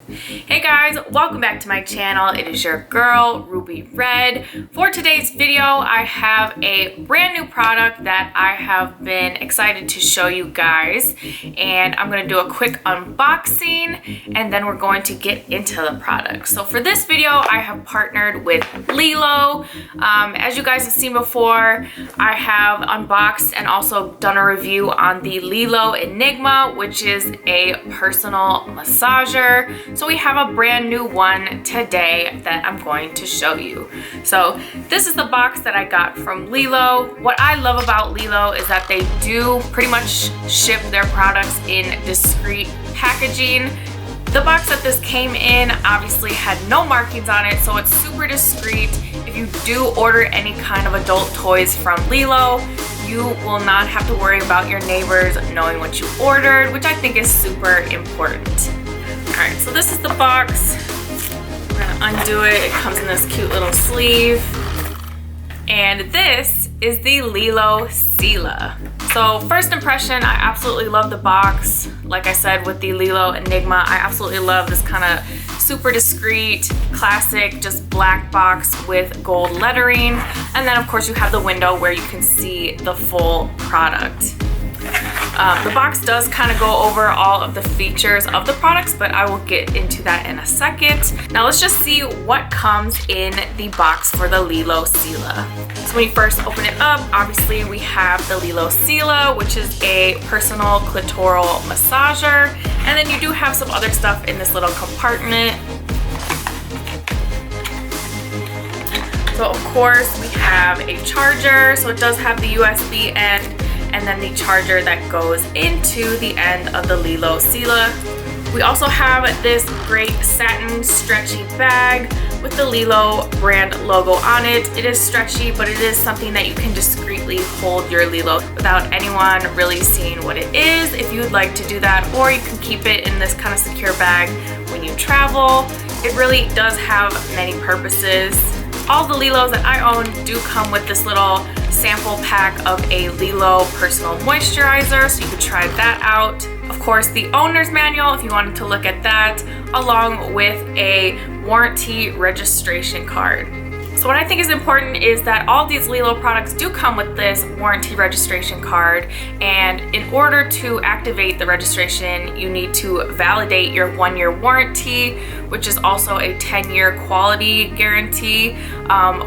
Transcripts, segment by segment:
Hey guys, welcome back to my channel. It is your girl, Ruby Red. For today's video, I have a brand new product that I have been excited to show you guys. And I'm gonna do a quick unboxing and then we're going to get into the product. So for this video, I have partnered with LELO. As you guys have seen before, I have unboxed and also done a review on the LELO Enigma, which is a personal massager. So we have a brand new one today that I'm going to show you. So this is the box that I got from LELO. What I love about LELO is that they do pretty much ship their products in discreet packaging. The box that this came in obviously had no markings on it, so it's super discreet. If you do order any kind of adult toys from LELO, you will not have to worry about your neighbors knowing what you ordered, which I think is super important. Alright, so this is the box. We're gonna undo it. It comes in this cute little sleeve. And this is the LELO Sila. So first impression, I absolutely love the box. Like I said, with the LELO Enigma, I absolutely love this kind of super discreet, classic, just black box with gold lettering. And then of course you have the window where you can see the full product. The box does kind of go over all of the features of the products, but I will get into that in a second. Now let's just see what comes in the box for the LELO Sila. So when you first open it up, obviously we have the LELO Sila, which is a personal clitoral massager. And then you do have some other stuff in this little compartment. So of course we have a charger, so it does have the USB end, and then the charger that goes into the end of the LELO Sila. We also have this great satin stretchy bag with the LELO brand logo on it. It is stretchy, but it is something that you can discreetly hold your LELO without anyone really seeing what it is if you would like to do that, or you can keep it in this kind of secure bag when you travel. It really does have many purposes. All the LELOs that I own do come with this little sample pack of a LELO personal moisturizer, so you could try that out. Of course, the owner's manual if you wanted to look at that, along with a warranty registration card. So what I think is important is that all these LELO products do come with this warranty registration card, and in order to activate the registration, you need to validate your 1-year warranty, which is also a 10-year quality guarantee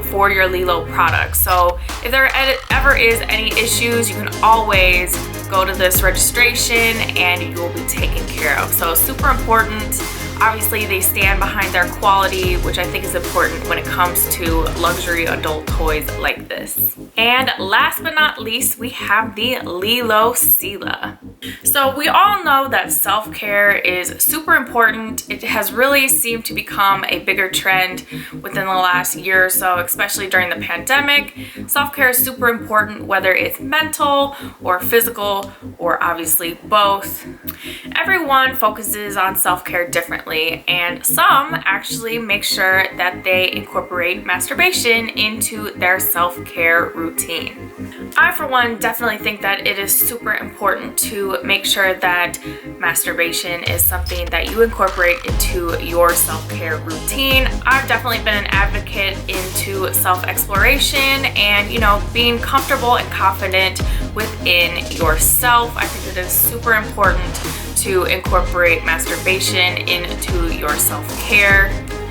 for your LELO products. So if there ever is any issues, you can always go to this registration and you will be taken care of. So super important. Obviously, they stand behind their quality, which I think is important when it comes to luxury adult toys like this. And last but not least, we have the LELO Sila. So we all know that self-care is super important. It has really seemed to become a bigger trend within the last year or so, especially during the pandemic. Self-care is super important, whether it's mental or physical, or obviously both. Everyone focuses on self-care differently, and some actually make sure that they incorporate masturbation into their self-care routine. I, for one, definitely think that it is super important to make sure that masturbation is something that you incorporate into your self-care routine. I've definitely been an advocate into self-exploration and, being comfortable and confident within yourself. I think it is super important to incorporate masturbation into your self-care.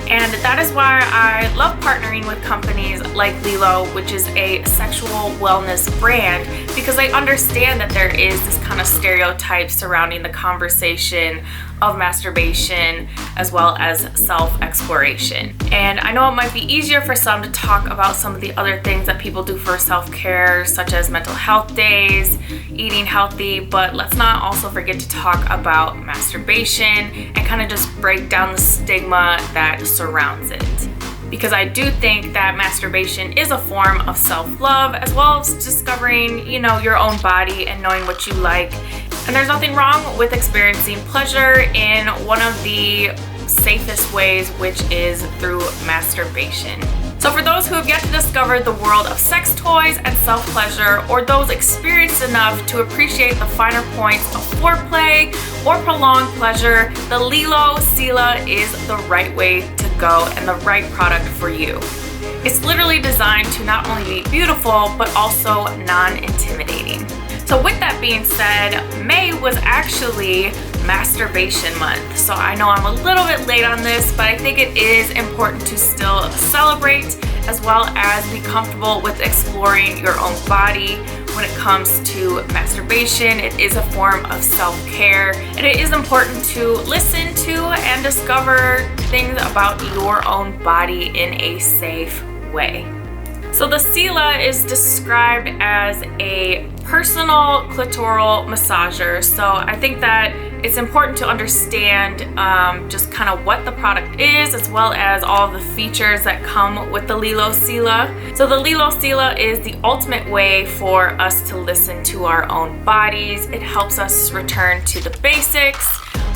And that is why I love partnering with companies like LELO, which is a sexual wellness brand, because I understand that there is this kind of stereotype surrounding the conversation of masturbation as well as self-exploration. And I know it might be easier for some to talk about some of the other things that people do for self-care, such as mental health days, eating healthy, but let's not also forget to talk about masturbation and kind of just break down the stigma that surrounds it. Because I do think that masturbation is a form of self-love, as well as discovering, your own body and knowing what you like. And there's nothing wrong with experiencing pleasure in one of the safest ways, which is through masturbation. So for those who have yet to discover the world of sex toys and self-pleasure, or those experienced enough to appreciate the finer points of foreplay or prolonged pleasure, the LELO Sila is the right way to go and the right product for you. It's literally designed to not only be beautiful, but also non-intimidating. So with that being said, May was actually masturbation month. So I know I'm a little bit late on this, but I think it is important to still celebrate as well as be comfortable with exploring your own body when it comes to masturbation. It is a form of self-care, and it is important to listen to and discover things about your own body in a safe way. So the Sila is described as a personal clitoral massager. So I think that it's important to understand just kind of what the product is, as well as all of the features that come with the LELO Sila. So the LELO Sila is the ultimate way for us to listen to our own bodies. It helps us return to the basics,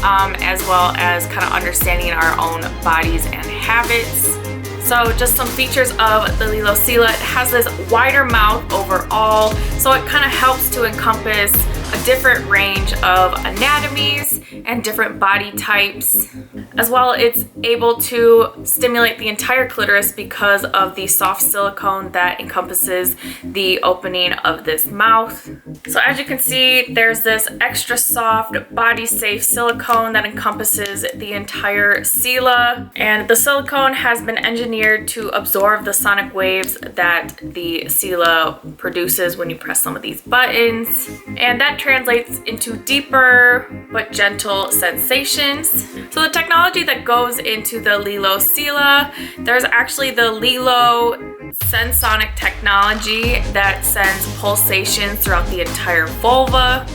as well as kind of understanding our own bodies and habits. So just some features of the LELO Sila. It has this wider mouth overall, so it kind of helps to encompass a different range of anatomies and different body types. As well, it's able to stimulate the entire clitoris because of the soft silicone that encompasses the opening of this mouth. So as you can see, there's this extra soft, body-safe silicone that encompasses the entire Sila, and the silicone has been engineered to absorb the sonic waves that the Sila produces when you press some of these buttons, and that translates into deeper but gentle sensations. So the technology that goes into the LELO Sila, there's actually the LELO Sensonic technology that sends pulsations throughout the entire vulva.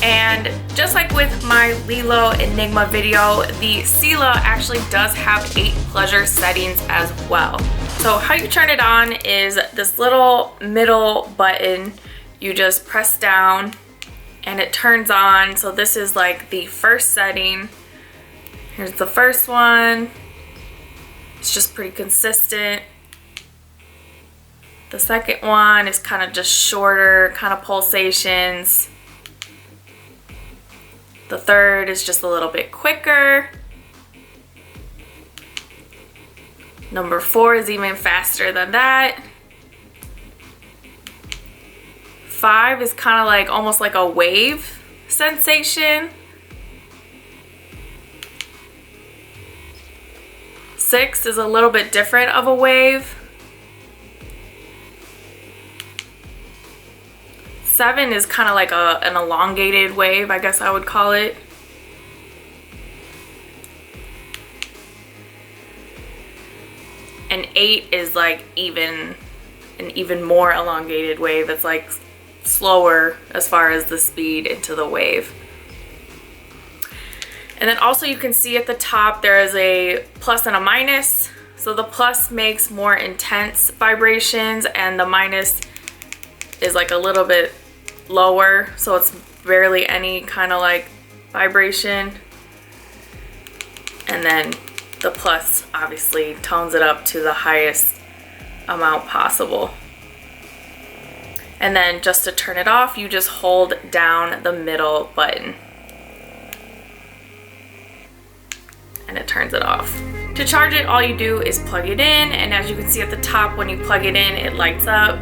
And just like with my LELO Enigma video, the Sila actually does have 8 pleasure settings as well. So how you turn it on is this little middle button. You just press down and it turns on. So this is like the first setting. Here's the first one. It's just pretty consistent. The second one is kind of just shorter, kind of pulsations. The third is just a little bit quicker. Number 4 is even faster than that. 5 is kind of like almost like a wave sensation. 6 is a little bit different of a wave. 7 is kind of like an elongated wave, I guess I would call it. And 8 is like an even more elongated wave. It's like slower as far as the speed into the wave. And then also you can see at the top there is a plus and a minus. So the plus makes more intense vibrations and the minus is like a little bit lower, so it's barely any kind of like vibration. And then the plus obviously tones it up to the highest amount possible. And then just to turn it off, you just hold down the middle button and it turns it off. To charge it, all you do is plug it in, and as you can see at the top, when you plug it in, it lights up.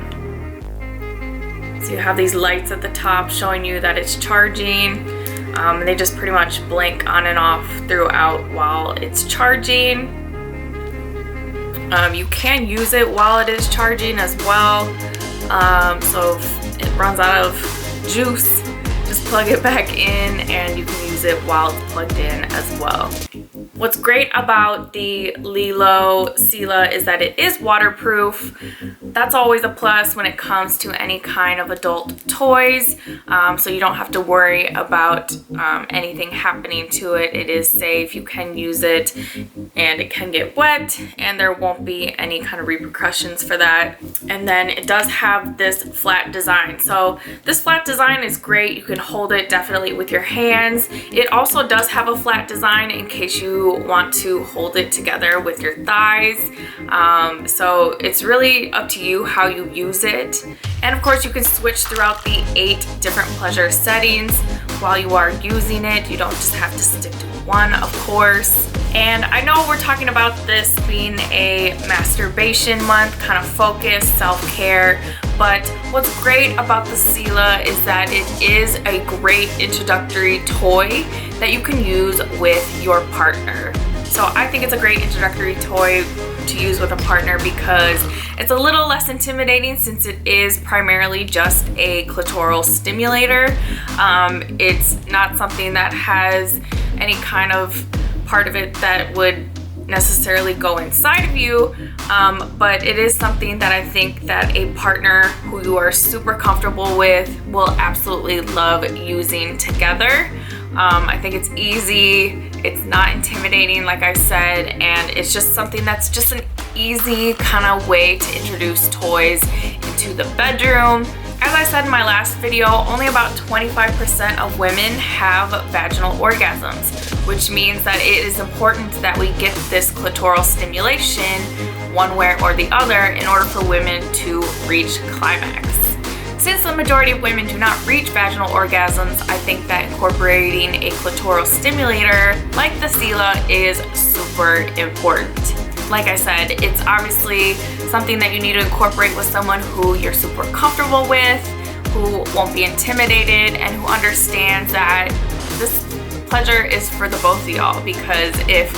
So you have these lights at the top showing you that it's charging. And they just pretty much blink on and off throughout while it's charging. You can use it while it is charging as well. So if it runs out of juice, just plug it back in and you can use it while it's plugged in as well. What's great about the LELO Sila is that it is waterproof. that's always a plus when it comes to any kind of adult toys. So you don't have to worry about anything happening to it. It is safe, you can use it, and it can get wet, and there won't be any kind of repercussions for that. And then it does have this flat design. So this flat design is great. You can hold it definitely with your hands. It also does have a flat design in case you want to hold it together with your thighs. So it's really up to you how you use it. And of course you can switch throughout the 8 different pleasure settings while you are using it. You don't just have to stick to one, of course. And I know we're talking about this being a masturbation month, kind of focus, self-care, but what's great about the Sila is that it is a great introductory toy that you can use with your partner. So I think it's a great introductory toy to use with a partner because it's a little less intimidating since it is primarily just a clitoral stimulator. It's not something that has any kind of part of it that would necessarily go inside of you, but it is something that I think that a partner who you are super comfortable with will absolutely love using together. I think it's easy, it's not intimidating like I said, and it's just something that's just an easy kind of way to introduce toys into the bedroom. As I said in my last video, only about 25% of women have vaginal orgasms, which means that it is important that we get this clitoral stimulation one way or the other in order for women to reach climax. Since the majority of women do not reach vaginal orgasms, I think that incorporating a clitoral stimulator like the Sila is super important. Like I said, it's obviously something that you need to incorporate with someone who you're super comfortable with, who won't be intimidated, and who understands that this pleasure is for the both of y'all, because if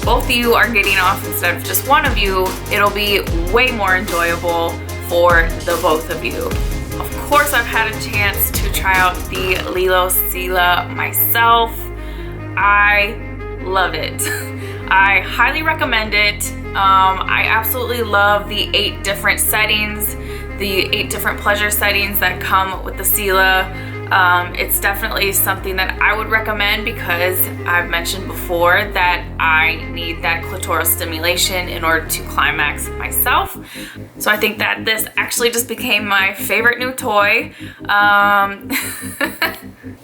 both of you are getting off instead of just one of you, it'll be way more enjoyable for the both of you. Of course, I've had a chance to try out the LELO Sila myself. I love it. I highly recommend it. I absolutely love the 8 different settings, the 8 different pleasure settings that come with the Sila. It's definitely something that I would recommend because I've mentioned before that I need that clitoral stimulation in order to climax myself. So I think that this actually just became my favorite new toy.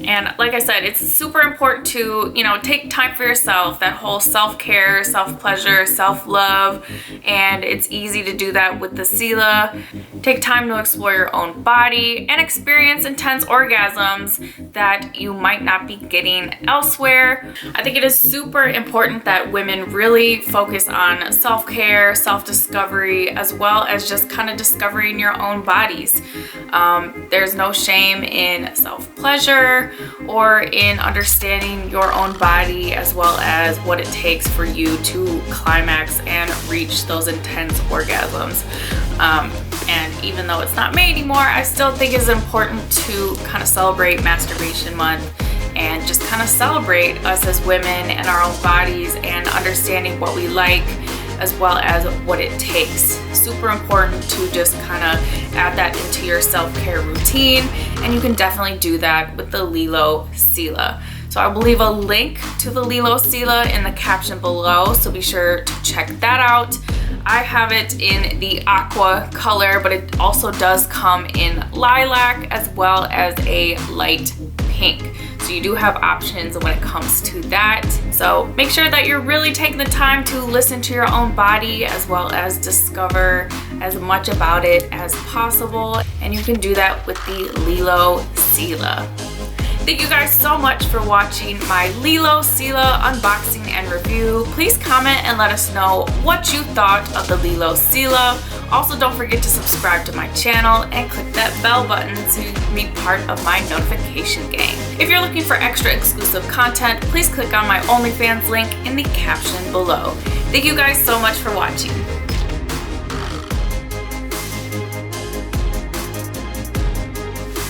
And like I said, it's super important to, take time for yourself, that whole self-care, self-pleasure, self-love, and it's easy to do that with the Sila. Take time to explore your own body and experience intense orgasms that you might not be getting elsewhere. I think it is super important that women really focus on self-care, self-discovery, as well as just kind of discovering your own bodies. There's no shame in self-pleasure or in understanding your own body, as well as what it takes for you to climax and reach those intense orgasms. And even though it's not me anymore, I still think it's important to kind of celebrate Masturbation Month and just kind of celebrate us as women and our own bodies and understanding what we like, as well as what it takes. Super important to just kind of add that into your self-care routine, and you can definitely do that with the LELO Sila. So I will leave a link to the LELO Sila in the caption below, so be sure to check that out. I have it in the aqua color, but it also does come in lilac as well as a light pink. So you do have options when it comes to that. So make sure that you're really taking the time to listen to your own body, as well as discover as much about it as possible. And you can do that with the LELO Sila. Thank you guys so much for watching my LELO Sila unboxing and review. Please comment and let us know what you thought of the LELO Sila. Also, don't forget to subscribe to my channel and click that bell button so you can be part of my notification gang. If you're looking for extra exclusive content, please click on my OnlyFans link in the caption below. Thank you guys so much for watching.